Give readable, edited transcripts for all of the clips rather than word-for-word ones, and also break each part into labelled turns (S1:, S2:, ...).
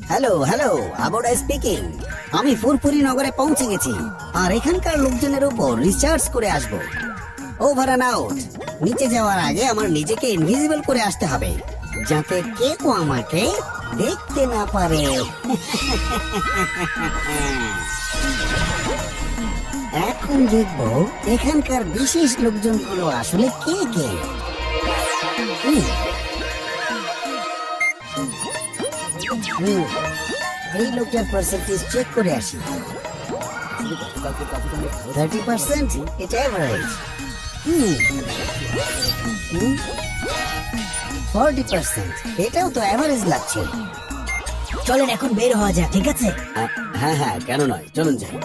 S1: Hello hello, আবোর্ড speaking. আমি ফুরফুরি নগরে পৌঁছে গেছি আর এখানকার লোকজনের উপর রিসার্চ করে আসব। Over and out. নিচে যাওয়ার আগে আমার নিজেকে ইনভিজিবল করে আসতে হবে, যাতে কেউ আমাকে দেখতে না পারে। এখন দেখবো এখানকার বিশেষ লোকজনগুলো আসলে কে কে। এই লোকটার পার্সেন্টেজ চেক করে আসি। 30%, এটা এভারেজ। 40%, এটাও তো এভারেজ লাগছে। চলেন এখন বের হওয়া যাক, ঠিক আছে? হ্যাঁ হ্যাঁ, কেন নয়, চলুন যাই।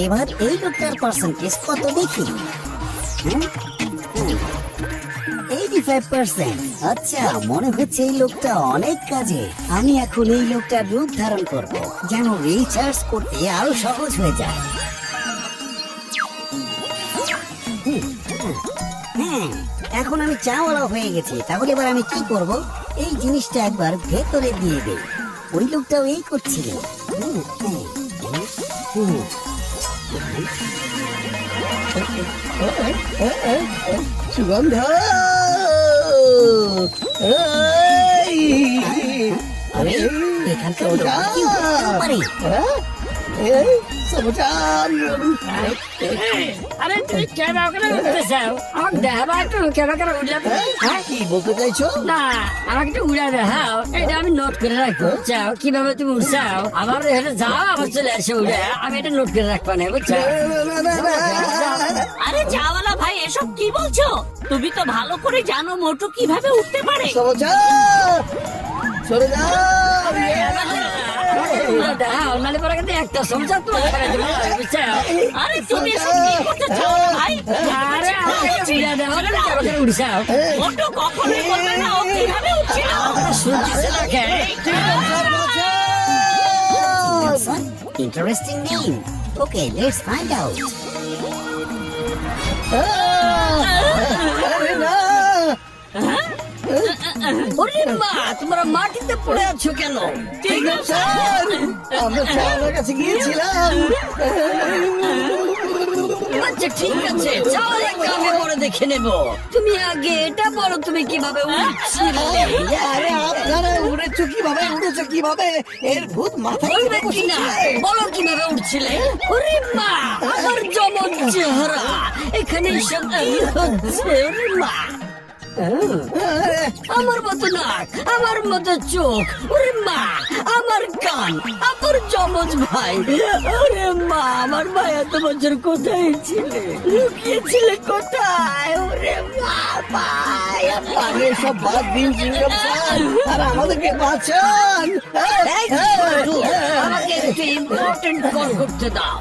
S1: এবার এই লোকটার পার্সেন্টেজ কত দেখি। 85%। আচ্ছা, মনে হচ্ছে এই লোকটা অনেক কাজে। আমি এখন এই লোকটার রূপ ধারণ করব, যেন রিচার্জ করতে আরো সহজ হয়ে যায়। হ্যাঁ, এখন আমি চাওয়ালা হয়ে গেছি। তাহলে এবার আমি কি করব? এই জিনিসটা একবার ভেতরে দিয়ে দেই। ওই লোকটাও এই করছিল।
S2: সুগন্ধ,
S1: এখানকার লোক কি হতে পারে?
S3: আরে তুমি কেন ওখানে উঠতে চাও? আমাকে দেখাবো একটু কেন কেন উঠলাম? হ্যাঁ,
S2: কি বলতে চাইছো?
S3: না আমাকে একটু উড়া দেখাও, এটা আমি নোট করে রাখবো। চাও কিভাবে তুমি উড়ছাও? আমার এখানে যাও, আবার চলে আসে উড়ে, আমি এটা নোট করে রাখবো না, বুঝছো?
S4: আরে যাওয়ালা ভাই, এসব কি বলছো? তুমি তো ভালো করে জানো মোটু কিভাবে উঠতে পারে।
S2: চলে যাও।
S3: উড়া দেখাও, নাহলে পরে কিন্তু একটা সমস্যা তোমার ফেলে দেবো, বুঝছো?
S4: আরে তুমি এসব কি করতে চাও ভাই?
S3: আরে আমাকে উড়া দেখাও, কেন কেন উড়ছাও?
S4: মোটু কখনোই বলবে না ও কিভাবে উঠছিল।
S3: শুনতেছে না কে?
S1: Interesting name. Okay, let's find out.
S3: ওরে মা, তোমরা মাটিতে পড়ে আছো কেন?
S4: ঠিক আছে,
S2: আমরা চাওয়ালার কাছে গিয়েছিলাম।
S3: আচ্ছা ঠিক আছে, চাওয়ালাকে আমি পরে দেখে নেব। তুমি আগে এটা বলো, তুমি কিভাবে উঠছিলে?
S2: আরে আপনারা উড়েছো কিভাবে, উড়েছো কিভাবে? এর ভূত মাথায়
S3: বলবে কি না? বলো কিভাবে উঠছিলে? ওরে মা, আমার জমজ চেহারা, এখানে সব কি হচ্ছে? ওরে মা, আমার মতো নাক, আমার মতো চোখ, ওরে মা, আমার কান, আমার জমজ ভাই। ওরে মা, আমার ভাই এত বছর কোথায় ছিলে? লুকিয়েছিলে কোথায়? ওরে মা, ভাই
S2: আরে সব বাদ দিন চিংগাম স্যার, আর আমাদেরকে বাঁচান।
S3: এই বন্ধু, আমাকে একটু ইম্পর্টেন্ট কল করতে দাও।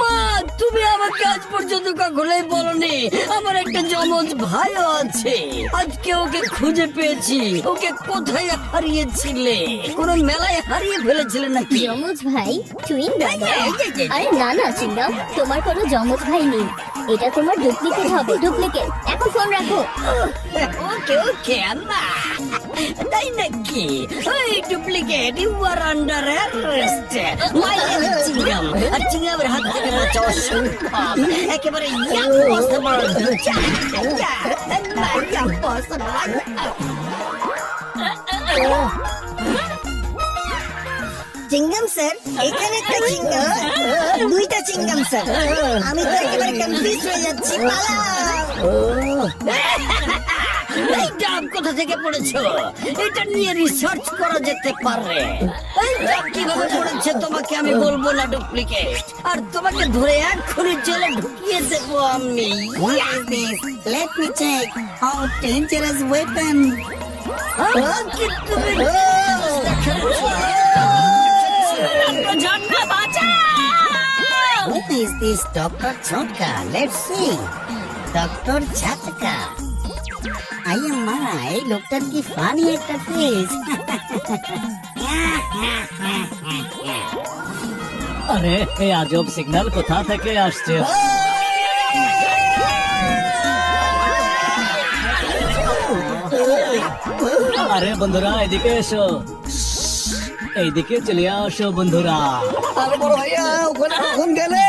S3: মা, তুমি আমাকে আজ পর্যন্ত কখনোই বলনি আমার একটা জমজ ভাইও আছে। আজকে ওকে খুঁজে পেয়েছি। ওকে কোথায় হারিয়েছিলে? কোন মেলায় হারিয়ে ফেলেছিলে নাকি?
S5: যমজ ভাই, টুইন ব্রাদার? আরে না না চিংগাম, তোমার কোনো যমজ ভাই নেই। এটা তোমার ডুপ্লিকেট হবে, ডুপ্লিকেট। এখন ফোন রাখো।
S3: ওকে ওকে আম্মা, তাই নাকি? ওই duplicate, you are under arrest. My name is Chingam, আর চিংগামের হাত থেকে বাঁচা অসম্ভব, একেবারে ইম্পসিবল।
S6: চিংগাম স্যার, এখানে একটা চিংগাম, দুইটা চিংগাম স্যার। আমি তো একেবারে কনফিউজ হয়ে যাচ্ছি।
S3: এই ডাব কোথা থেকে পড়েছো? এটা নিয়ে রিসার্চ করা যেতে পারে। এই ডাব কিভাবে পড়েছে তোমাকে আমি বলবো না, ডুপ্লিকেট। আর তোমাকে ধরে এক্ষুনি জেলে ঢুকিয়ে দেবো আমি।
S1: What is this? Let me check. How dangerous weapon. Who is this Dr. Chotka? Let's see. Dr. Chatka. I am Mara. এই লোকটার কি ফানি একটা ফেস।
S3: আরে এই আজব সিগন্যাল কোথা থেকে আসছে? আরে বন্ধুরা এদিকে এসো, এইদিকে চলে আসো বন্ধুরা।
S2: আরে বড় ভাইয়া ওখানে কখন গেলে?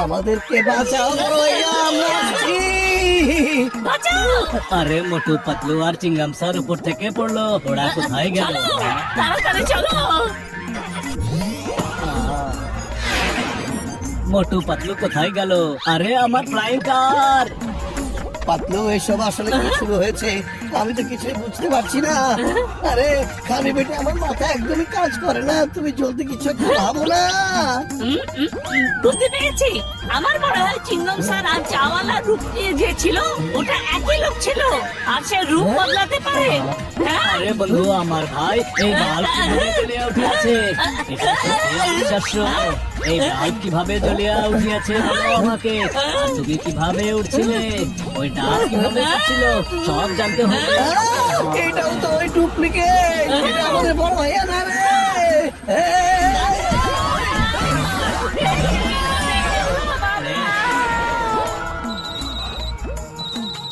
S2: আমাদেরকে বাঁচাও বড় ভাইয়া, আমরা আসছি।
S3: আরে মোটু পাতলু আর চিংগাম স্যার উপর থেকে পড়লো, ওরা কোথায় গেল?
S4: তাড়াতাড়ি চলো।
S3: মোটু পাতলু কোথায় গেল? আরে আমার ফ্লাইং কার!
S2: পাতলু এসব আসলে কি শুরু হয়েছে? আমি তো কিছুই বুঝতে পারছি না। আরে খালি বেটে আমার মাথা একদমই কাজ করে না, তুমি জলদি কিছু একটা ভাবো না।
S4: বুঝতে পেরেছি, আমার মনে হয় চিংগম স্যার আর চাওয়ালা রূপ নিয়ে যে ছিল ওটা একই লোক ছিল, আর সে রূপ বদলাতে পারে। হ্যাঁ
S3: আরে বন্ধু আমার ভাই, এই বাল্ব কিভাবে জ্বলিয়া উঠিয়াছে? এটা তো অবিশ্বাস্য। এই বাল্ব কিভাবে জ্বলিয়া উঠিয়াছে বলো আমাকে। আর তুমি কিভাবে উঠছিলে? ওই ডাক কিভাবে উঠছিল? সব জানতে হবে।
S2: এটাও তো ওই ডুপ্লিকেট, এটা আমাদের বড় ভাইয়া না রে।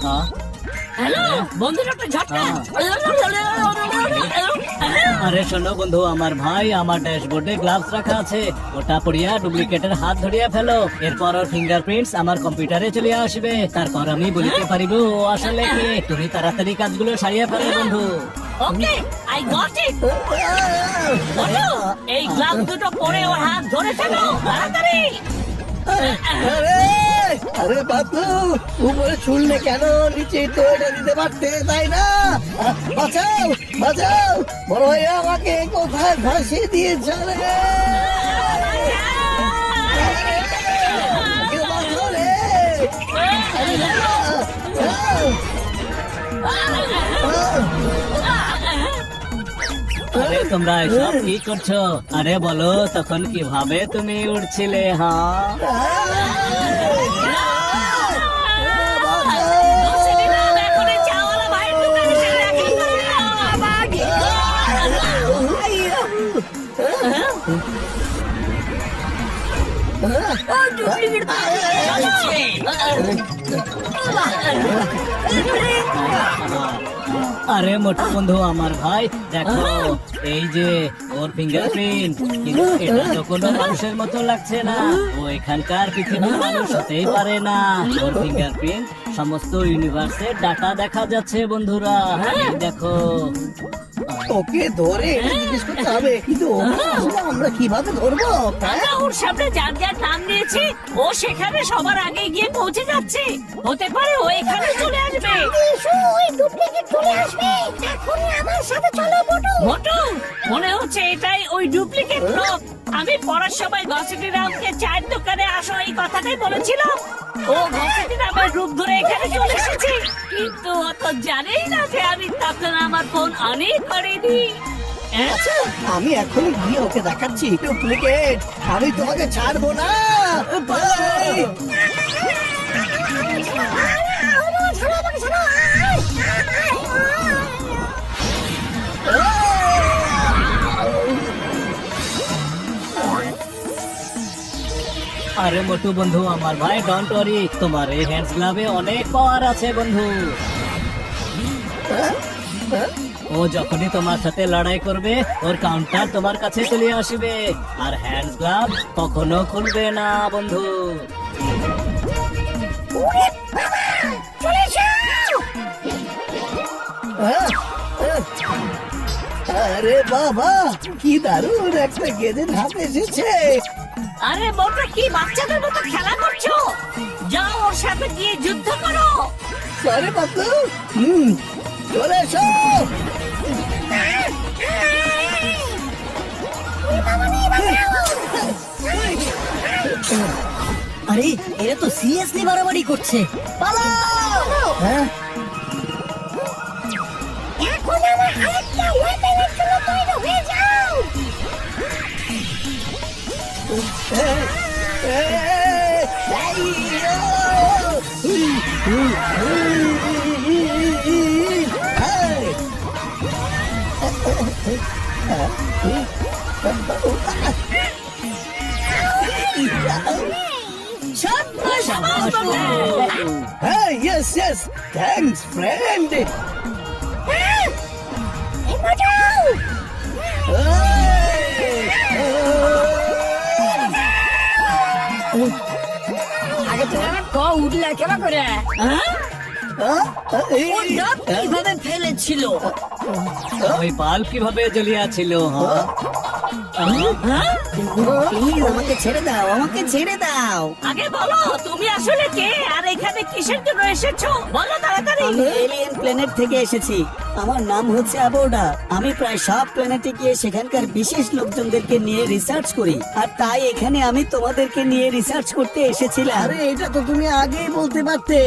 S3: হ্যাঁ?
S4: হ্যালো বন্ধুরা, একটা ঝটকা।
S3: আরে শোনো বন্ধু আমার ভাই, আমার ড্যাশবোর্ডে গ্লাভস রাখা আছে, ওটা পড়িয়া ডুপ্লিকেটের হাত ধরিয়া ফেলো। এরপর ওর ফিঙ্গারপ্রিন্টস আমার কম্পিউটারে চলে আসবে, তারপর আমি বলিতে পারিব ও আসলে কে। তুমি তাড়াতাড়ি কাজগুলো সারিয়া ফেলো বন্ধু।
S4: ওকে, আই গট ইট। এই গ্লাভ দুটো পরে ওর হাত ধরে ফেলো, তাড়াতাড়ি।
S2: আরে আরে পাতলু, উপরে ছুললে কেন? নিচে তো এটা দিতে পারতে, তাই না? বাঁচাও বাঁচাও, বড় ভাইয়া আমাকে কোথায় ভাসিয়ে দিয়েছে রে। কেউ বাঁচাও রে। আরে বাঁচাও।
S3: আরে তোমরা এসব কি করছো? আরে বলো তখন কিভাবে তুমি উঠছিলে? হ্যাঁ
S4: এখন এই চাওয়ালা ভাইয়ের দোকানে সে দেখা
S3: আরে মোটু বন্ধু আমার ভাই, দেখো এই যে ওর ফিঙ্গারপ্রিন্ট, কিন্তু এটা তো কোনো মানুষের মতো লাগছে না। ও এখানকার পৃথিবীর মানুষ হতেই পারে না। ওর ফিঙ্গারপ্রিন্ট সমস্ত ইউনিভার্সের ডাটা দেখা যাচ্ছে বন্ধুরা। এই দেখো।
S2: ওকে ধরে এটা জিজ্ঞেস করতে হবে, কিন্তু ওকে আসলে আমরা কিভাবে ধরবো?
S4: আমরা ওর সামনে যার যার নাম নিয়েছি, ও সেখানে সবার আগে গিয়ে পৌঁছে যাচ্ছে। হতে পারে ও এখানে চলে আসবে। মোটু, মনে হচ্ছে এটাই ওই ডুপ্লিকেট লোক। আমি পড়ার সময় ঘসেটি রামকে চায়ের দোকানে আসো এই কথাটাই বলেছিলাম। ও ঘসেটি রামের রূপ ধরে এখানে চলে এসেছে, কিন্তু ও তো জানেই না যে আমি তখন আমার ফোন অনেক করিনি।
S2: আচ্ছা, আমি এখনই গিয়ে ওকে দেখাচ্ছি ডুপ্লিকেট। আমি তোমাকে ছাড়বো না। বাই।
S3: আরে মোটু বন্ধু আমার ভাই, ডোন্ট ওয়ারি, তোমার এই হ্যান্ডস গ্লাভে অনেক পাওয়ার আছে বন্ধু। ও যখনই তোমার সাথে লড়াই করবে ওর কাউন্টার তোমার কাছে চলে আসবে, আর হ্যান্ডস গ্লাভ কখনো খুলবে না বন্ধু।
S2: আরে বাবা, কি দারুণ একটা গেদের হাতে এসেছে।
S4: আরে মোটু, কি বাচ্চাদের মতো খেলা করছো? যাও ওর সাথে গিয়ে যুদ্ধ করো।
S2: সরি পাতলু, চলে এসো।
S1: আরে এরা তো সিরিয়াসলি বাড়াবাড়ি করছে। পালাও! হ্যাঁ
S5: এখন আমার আরেকটা ওয়েপনের জন্য তৈরি হয়ে যাও।
S3: সাব্বাস বটে।
S2: হ্যাঁ, ইয়েস ইয়েস, থ্যাঙ্কস ফ্রেন্ড।
S3: আগে তুমি আমার ক উঠলে কেবা করে হ্যাঁ? ও ডাব কিভাবে ফেলেছিল?
S7: ওই বাল্ব কিভাবে জ্বলিয়াছিল?
S3: হ্যাঁ?
S1: প্লিজ আমাকে ছেড়ে দাও, আমাকে ছেড়ে দাও।
S4: আগে বলো তুমি আসলে কে আর এখানে কিসের জন্য এসেছো বলো তাড়াতাড়ি।
S1: আমি এলিয়েন প্ল্যানেট থেকে এসেছি। আমার নাম হচ্ছে অ্যাবোর্ডা। আমি প্রায় সব প্ল্যানেটে গিয়ে সেখানকার বিশেষ লোকজনদেরকে নিয়ে রিসার্চ করি, আর তাই এখানে আমি তোমাদেরকে নিয়ে রিসার্চ করতে এসেছিলাম।
S2: আরে এটা তো তুমি আগেই বলতে পারতে,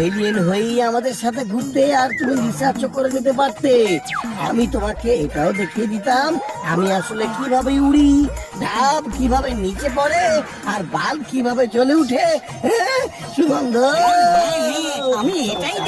S2: এলিয়েন হয়েই আমাদের সাথে ঘুরতে, আর তুমি রিসার্চ করে যেতে পারতে। আমি তোমাকে এটাও দেখিয়ে দিতাম আমি আসলে কিভাবে উড়ি, ডাব কিভাবে নিচে পড়ে, আর বাল্ব কিভাবে জ্বলে উঠে। হ্যাঁ, সুগন্ধ।
S1: আমি এটাই